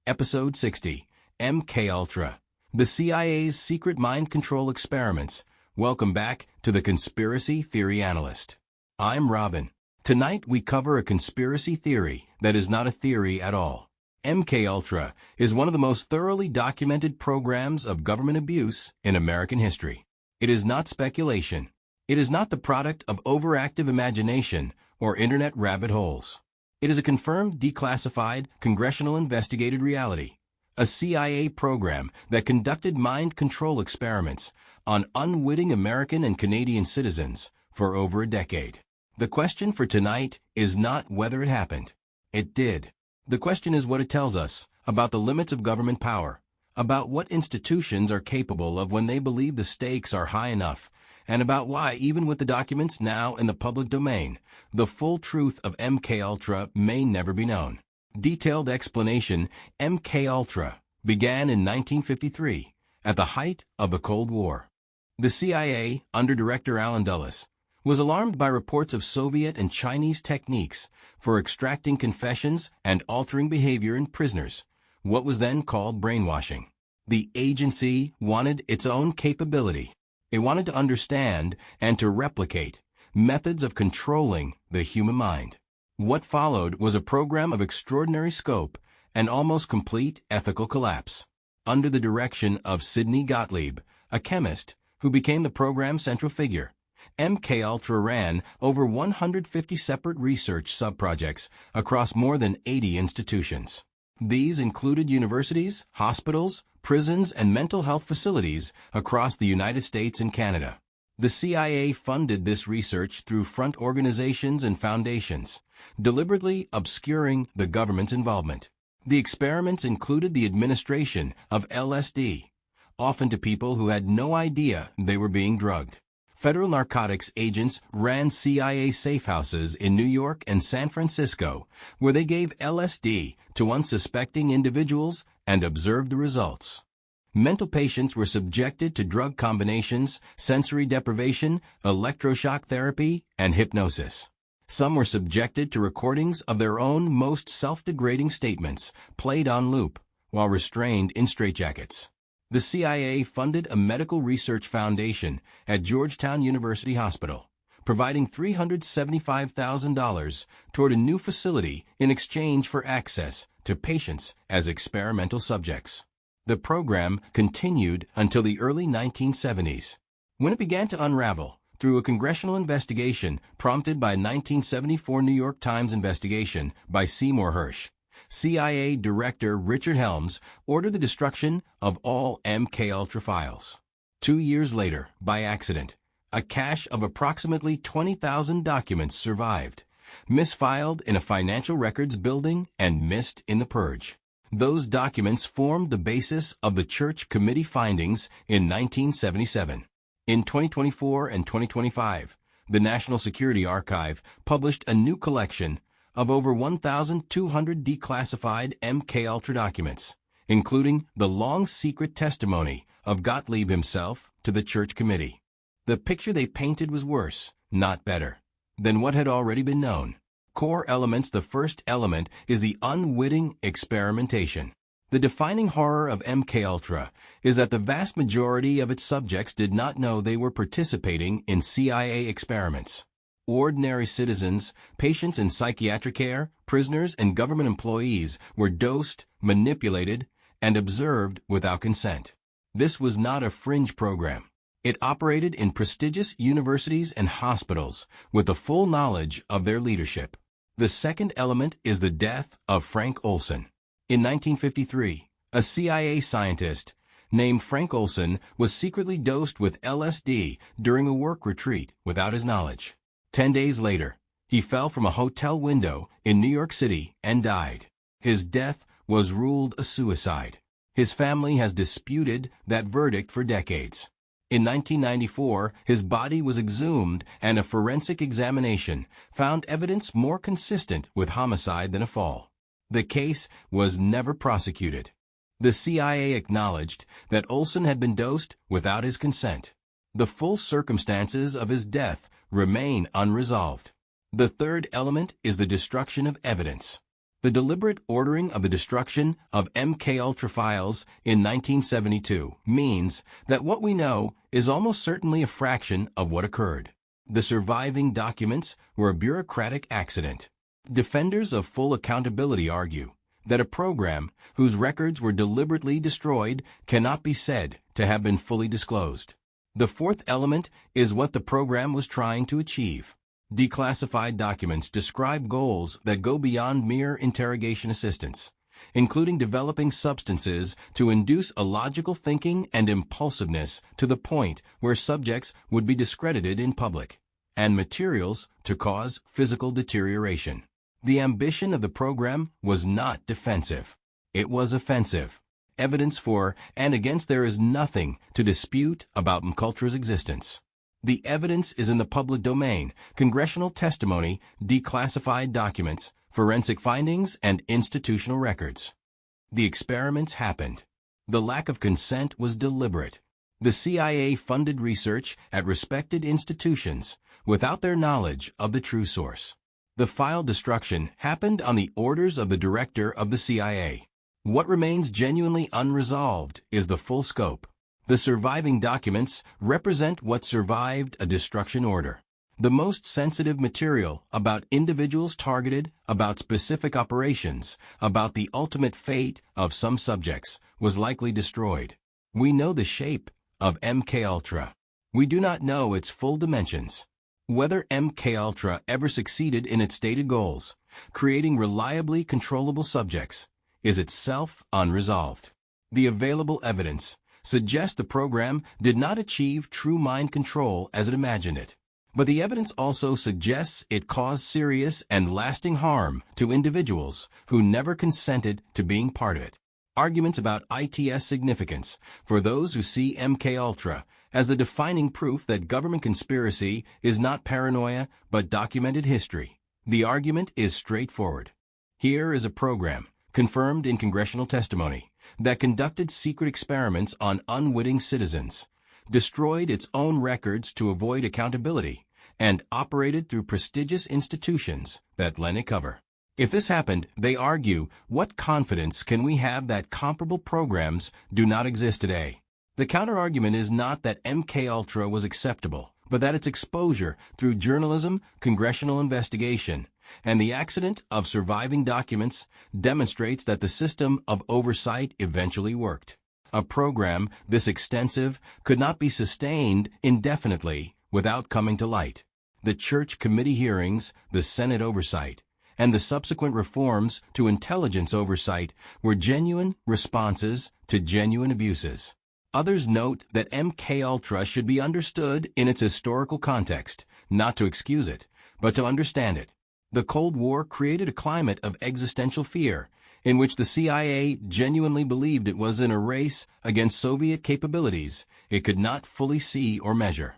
Episode 60, MKUltra, the CIA's secret mind control experiments. Welcome back to the Conspiracy Theory Analyst. I'm Robin. Tonight we cover a conspiracy theory that is not a theory at all. MKUltra is one of the most thoroughly documented programs of government abuse in American history. It is not speculation. It is not the product of overactive imagination or internet rabbit holes. It is a confirmed, declassified, congressional investigated reality. A CIA program that conducted mind control experiments on unwitting American and Canadian citizens for over a decade. The question for tonight is not whether it happened. It did. The question is what it tells us about the limits of government power, about what institutions are capable of when they believe the stakes are high enough, and about why, even with the documents now in the public domain, the full truth of MKUltra may never be known. Detailed explanation. MKUltra began in 1953, at the height of the Cold War. The CIA, under Director Allen Dulles, was alarmed by reports of Soviet and Chinese techniques for extracting confessions and altering behavior in prisoners, what was then called brainwashing. The agency wanted its own capability. It wanted to understand and to replicate methods of controlling the human mind. What followed was a program of extraordinary scope and almost complete ethical collapse. Under the direction of Sidney Gottlieb, a chemist who became the program's central figure, MKUltra ran over 150 separate research subprojects across more than 80 institutions. These included universities, hospitals, prisons, and mental health facilities across the United States and Canada. The CIA funded this research through front organizations and foundations, deliberately obscuring the government's involvement. The experiments included the administration of LSD, often to people who had no idea they were being drugged. Federal narcotics agents ran CIA safe houses in New York and San Francisco, where they gave LSD to unsuspecting individuals and observed the results. Mental patients were subjected to drug combinations, sensory deprivation, electroshock therapy, and hypnosis. Some were subjected to recordings of their own most self-degrading statements, played on loop, while restrained in straitjackets. The CIA funded a medical research foundation at Georgetown University Hospital, providing $375,000 toward a new facility in exchange for access to patients as experimental subjects. The program continued until the early 1970s, when it began to unravel through a congressional investigation prompted by a 1974 New York Times investigation by Seymour Hersh. CIA Director Richard Helms ordered the destruction of all MKUltra files. 2 years later, by accident, a cache of approximately 20,000 documents survived, misfiled in a financial records building and missed in the purge. Those documents formed the basis of the Church Committee findings in 1977. In 2024 and 2025, the National Security Archive published a new collection of over 1,200 declassified MKUltra documents, including the long secret testimony of Gottlieb himself to the Church Committee. The picture they painted was worse, not better, than what had already been known. Core elements. The first element is the unwitting experimentation. The defining horror of MKUltra is that the vast majority of its subjects did not know they were participating in CIA experiments. Ordinary citizens, patients in psychiatric care, prisoners, and government employees were dosed, manipulated, and observed without consent. This was not a fringe program. It operated in prestigious universities and hospitals with the full knowledge of their leadership. The second element is the death of Frank Olson. In 1953, a CIA scientist named Frank Olson was secretly dosed with LSD during a work retreat without his knowledge. 10 days later, he fell from a hotel window in New York City and died. His death was ruled a suicide. His family has disputed that verdict for decades. In 1994, his body was exhumed and a forensic examination found evidence more consistent with homicide than a fall. The case was never prosecuted. The CIA acknowledged that Olson had been dosed without his consent. The full circumstances of his death remain unresolved. The third element is the destruction of evidence. The deliberate ordering of the destruction of MKUltra files in 1972 means that what we know is almost certainly a fraction of what occurred. The surviving documents were a bureaucratic accident. Defenders of full accountability argue that a program whose records were deliberately destroyed cannot be said to have been fully disclosed. The fourth element is what the program was trying to achieve. Declassified documents describe goals that go beyond mere interrogation assistance, including developing substances to induce illogical thinking and impulsiveness to the point where subjects would be discredited in public, and materials to cause physical deterioration. The ambition of the program was not defensive. It was offensive. Evidence for and against there is nothing to dispute about MKUltra's existence. The evidence is in the public domain: congressional testimony, declassified documents, forensic findings, and institutional records. The experiments happened. The lack of consent was deliberate. The CIA funded research at respected institutions without their knowledge of the true source. The file destruction happened on the orders of the director of the CIA. What remains genuinely unresolved is the full scope. The surviving documents represent what survived a destruction order. The most sensitive material about individuals targeted, about specific operations, about the ultimate fate of some subjects was likely destroyed. We know the shape of MKUltra. We do not know its full dimensions. Whether MKUltra ever succeeded in its stated goals, creating reliably controllable subjects, is itself unresolved. The available evidence suggests the program did not achieve true mind control as it imagined it. But the evidence also suggests it caused serious and lasting harm to individuals who never consented to being part of it. Arguments about IT's significance for those who see MKUltra as the defining proof that government conspiracy is not paranoia but documented history. The argument is straightforward. Here is a program, confirmed in congressional testimony, that conducted secret experiments on unwitting citizens, destroyed its own records to avoid accountability, and operated through prestigious institutions that lent it cover. If this happened, they argue, what confidence can we have that comparable programs do not exist today? The counterargument is not that MKUltra was acceptable, but that its exposure through journalism, congressional investigation, and the accident of surviving documents demonstrates that the system of oversight eventually worked. A program this extensive could not be sustained indefinitely without coming to light. The Church Committee hearings, the Senate oversight, and the subsequent reforms to intelligence oversight were genuine responses to genuine abuses. Others note that MKUltra should be understood in its historical context, not to excuse it, but to understand it. The Cold War created a climate of existential fear, in which the CIA genuinely believed it was in a race against Soviet capabilities it could not fully see or measure.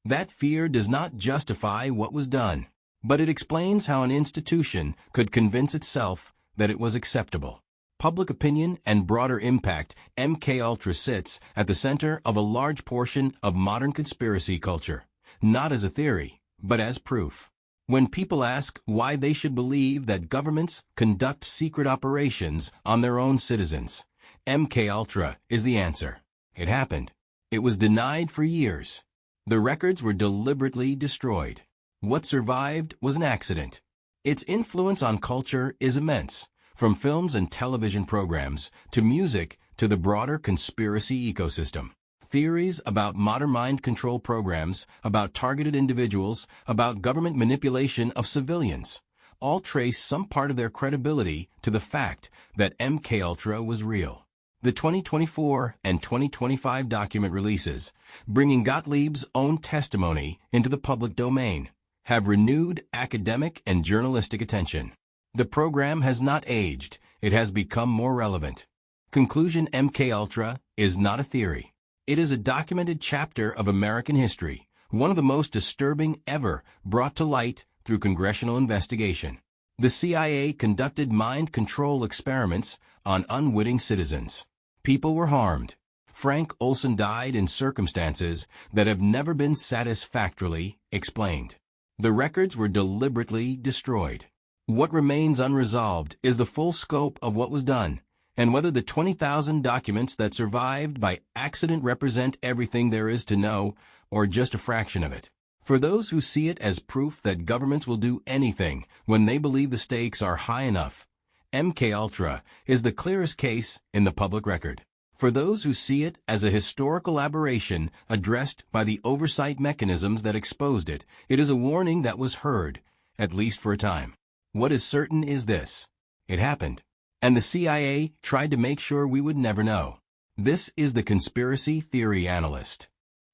That fear does not justify what was done, but it explains how an institution could convince itself that it was acceptable. Public opinion and broader impact, MKUltra sits at the center of a large portion of modern conspiracy culture, not as a theory, but as proof. When people ask why they should believe that governments conduct secret operations on their own citizens, MKUltra is the answer. It happened. It was denied for years. The records were deliberately destroyed. What survived was an accident. Its influence on culture is immense, from films and television programs to music to the broader conspiracy ecosystem. Theories about modern mind control programs, about targeted individuals, about government manipulation of civilians, all trace some part of their credibility to the fact that MKUltra was real. The 2024 and 2025 document releases, bringing Gottlieb's own testimony into the public domain, have renewed academic and journalistic attention. The program has not aged, it has become more relevant. Conclusion: MKUltra is not a theory. It is a documented chapter of American history, one of the most disturbing ever brought to light through congressional investigation. The CIA conducted mind control experiments on unwitting citizens. People were harmed. Frank Olson died in circumstances that have never been satisfactorily explained. The records were deliberately destroyed. What remains unresolved is the full scope of what was done, and whether the 20,000 documents that survived by accident represent everything there is to know, or just a fraction of it. For those who see it as proof that governments will do anything when they believe the stakes are high enough, MKUltra is the clearest case in the public record. For those who see it as a historical aberration addressed by the oversight mechanisms that exposed it, it is a warning that was heard, at least for a time. What is certain is this: it happened, and the CIA tried to make sure we would never know. This is the Conspiracy Theory Analyst.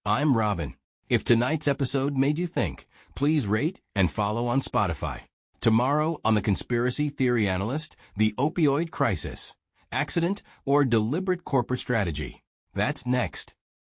I'm Robin. If tonight's episode made you think, please rate and follow on Spotify. Tomorrow on the Conspiracy Theory Analyst, the opioid crisis, accident or deliberate corporate strategy. That's next.